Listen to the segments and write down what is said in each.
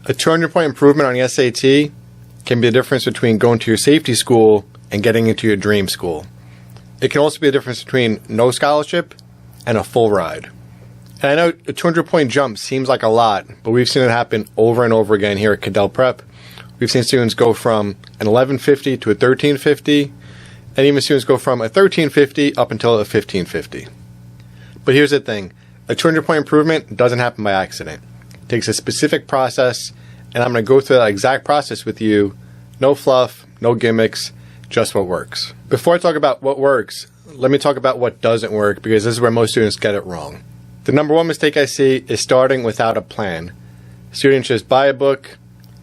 A 200-point improvement on the SAT can be the difference between going to your safety school and getting into your dream school. It can also be the difference between no scholarship and a full ride. And I know a 200-point jump seems like a lot, but we've seen it happen over and over again here at Caddell Prep. We've seen students go from an 1150 to a 1350, and even students go from a 1350 up until a 1550. But here's the thing. A 200-point improvement doesn't happen by accident. It takes a specific process, and I'm going to go through that exact process with you. No fluff, no gimmicks, just what works. Before I talk about what works, let me talk about what doesn't work, because this is where most students get it wrong. The number one mistake I see is starting without a plan. Students just buy a book,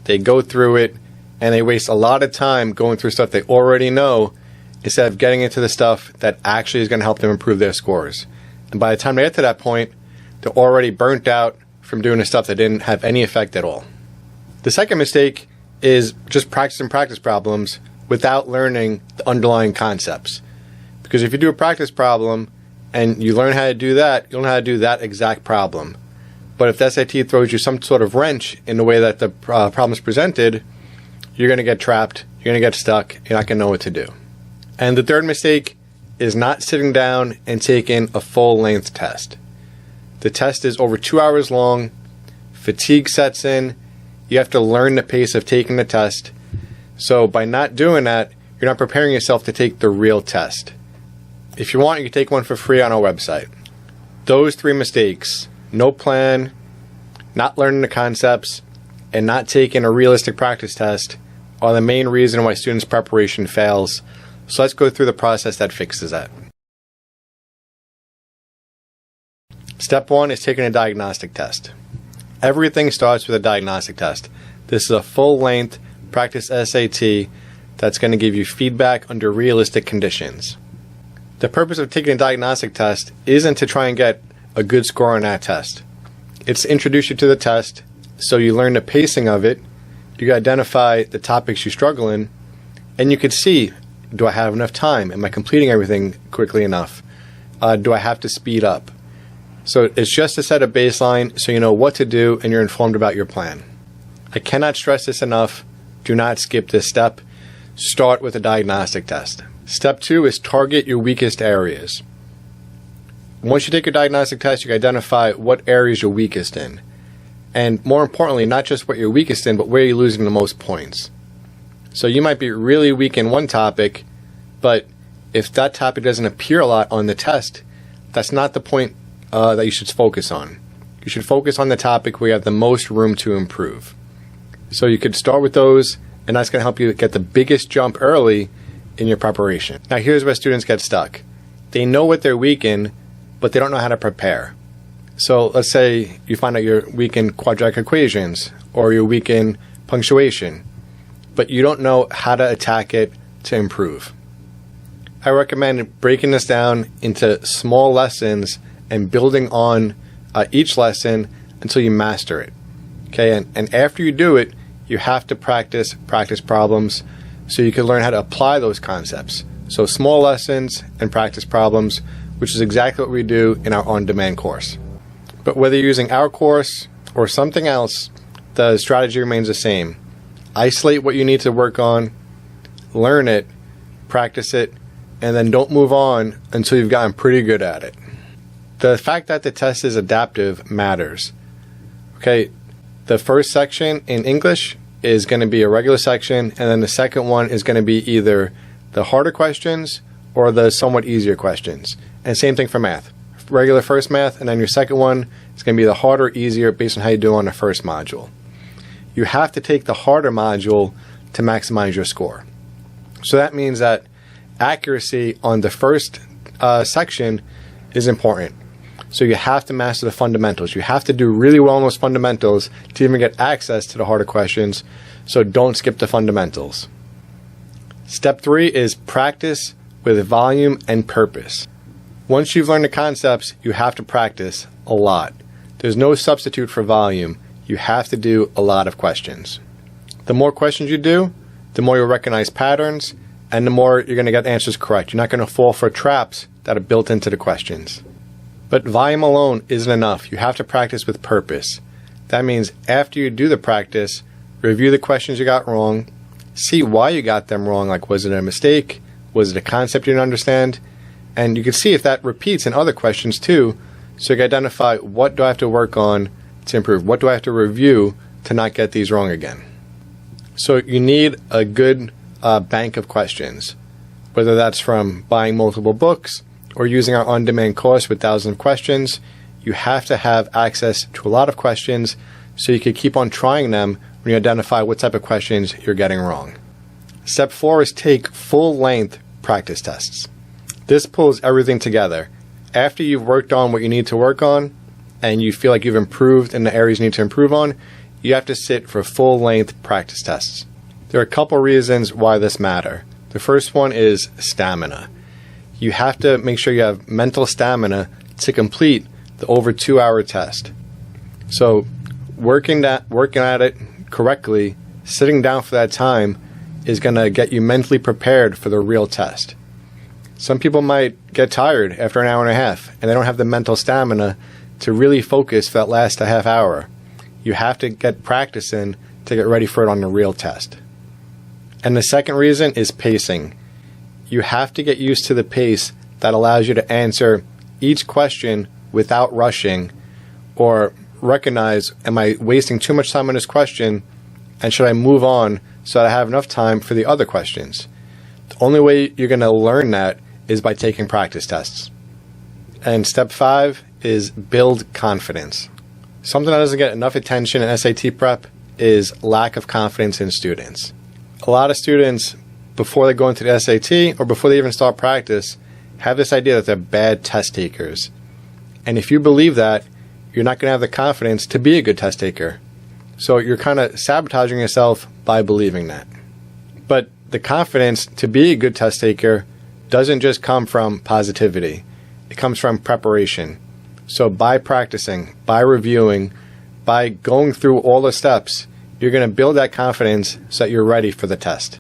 they go through it, and they waste a lot of time going through stuff they already know instead of getting into the stuff that actually is going to help them improve their scores. And by the time they get to that point, they're already burnt out from doing the stuff that didn't have any effect at all. The second mistake is just practicing practice problems without learning the underlying concepts. Because if you do a practice problem and you learn how to do that, you'll know how to do that exact problem. But if the SAT throws you some sort of wrench in the way that the problem is presented, you're going to get trapped, you're going to get stuck, you're not going to know what to do. And the third mistake is not sitting down and taking a full-length test. The test is over 2 hours long, fatigue sets in, you have to learn the pace of taking the test. So by not doing that, you're not preparing yourself to take the real test. If you want, you can take one for free on our website. Those three mistakes, no plan, not learning the concepts, and not taking a realistic practice test, are the main reason why students' preparation fails. So let's go through the process that fixes that. Step one is taking a diagnostic test. Everything starts with a diagnostic test. This is a full-length practice SAT that's going to give you feedback under realistic conditions. The purpose of taking a diagnostic test isn't to try and get a good score on that test. It's to introduce you to the test so you learn the pacing of it, you can identify the topics you struggle in, and you could see, do I have enough time? Am I completing everything quickly enough? Do I have to speed up? So it's just to set a baseline so you know what to do and you're informed about your plan. I cannot stress this enough. Do not skip this step. Start with a diagnostic test. Step two is target your weakest areas. Once you take your diagnostic test, you can identify what areas you're weakest in. And more importantly, not just what you're weakest in, but where you're losing the most points. So you might be really weak in one topic, but if that topic doesn't appear a lot on the test, that's not the point that you should focus on. You should focus on the topic where you have the most room to improve. So you could start with those, and that's going to help you get the biggest jump early in your preparation. Now here's where students get stuck. They know what they're weak in, but they don't know how to prepare. So let's say you find out you're weak in quadratic equations, or you're weak in punctuation, but you don't know how to attack it to improve. I recommend breaking this down into small lessons and building on each lesson until you master it. Okay, and after you do it, you have to practice problems so you can learn how to apply those concepts. So small lessons and practice problems, which is exactly what we do in our on-demand course. But whether you're using our course or something else, the strategy remains the same. Isolate what you need to work on, learn it, practice it, and then don't move on until you've gotten pretty good at it. The fact that the test is adaptive matters. Okay, the first section in English is going to be a regular section, and then the second one is going to be either the harder questions or the somewhat easier questions. And same thing for math. Regular first math, and then your second one is going to be the harder, easier, based on how you do on the first module. You have to take the harder module to maximize your score. So that means that accuracy on the first section is important. So you have to master the fundamentals. You have to do really well on those fundamentals to even get access to the harder questions. So don't skip the fundamentals. Step 3 is practice with volume and purpose. Once you've learned the concepts, you have to practice a lot. There's no substitute for volume. You have to do a lot of questions. The more questions you do, the more you'll recognize patterns, and the more you're going to get answers correct. You're not going to fall for traps that are built into the questions. But volume alone isn't enough. You have to practice with purpose. That means after you do the practice, review the questions you got wrong, see why you got them wrong, like was it a mistake, was it a concept you didn't understand, and you can see if that repeats in other questions too, so you can identify what do I have to work on to improve, what do I have to review to not get these wrong again. So you need a good bank of questions, whether that's from buying multiple books or using our on-demand course with thousands of questions. You have to have access to a lot of questions so you can keep on trying them when you identify what type of questions you're getting wrong. Step 4 is take full-length practice tests. This pulls everything together. After you've worked on what you need to work on and you feel like you've improved in the areas you need to improve on, you have to sit for full-length practice tests. There are a couple reasons why this matters. The first one is stamina. You have to make sure you have mental stamina to complete the over 2-hour test. So working at it correctly, sitting down for that time is going to get you mentally prepared for the real test. Some people might get tired after an hour and a half, and they don't have the mental stamina to really focus for that last half hour. You have to get practice in to get ready for it on the real test. And the second reason is pacing. You have to get used to the pace that allows you to answer each question without rushing, or recognize, am I wasting too much time on this question, and should I move on so that I have enough time for the other questions? The only way you're going to learn that is by taking practice tests. And step 5 is build confidence. Something that doesn't get enough attention in SAT prep is lack of confidence in students. A lot of students, before they go into the SAT or before they even start practice, have this idea that they're bad test takers. And if you believe that, you're not going to have the confidence to be a good test taker. So you're kind of sabotaging yourself by believing that. But the confidence to be a good test taker doesn't just come from positivity. It comes from preparation. So by practicing, by reviewing, by going through all the steps, you're going to build that confidence so that you're ready for the test.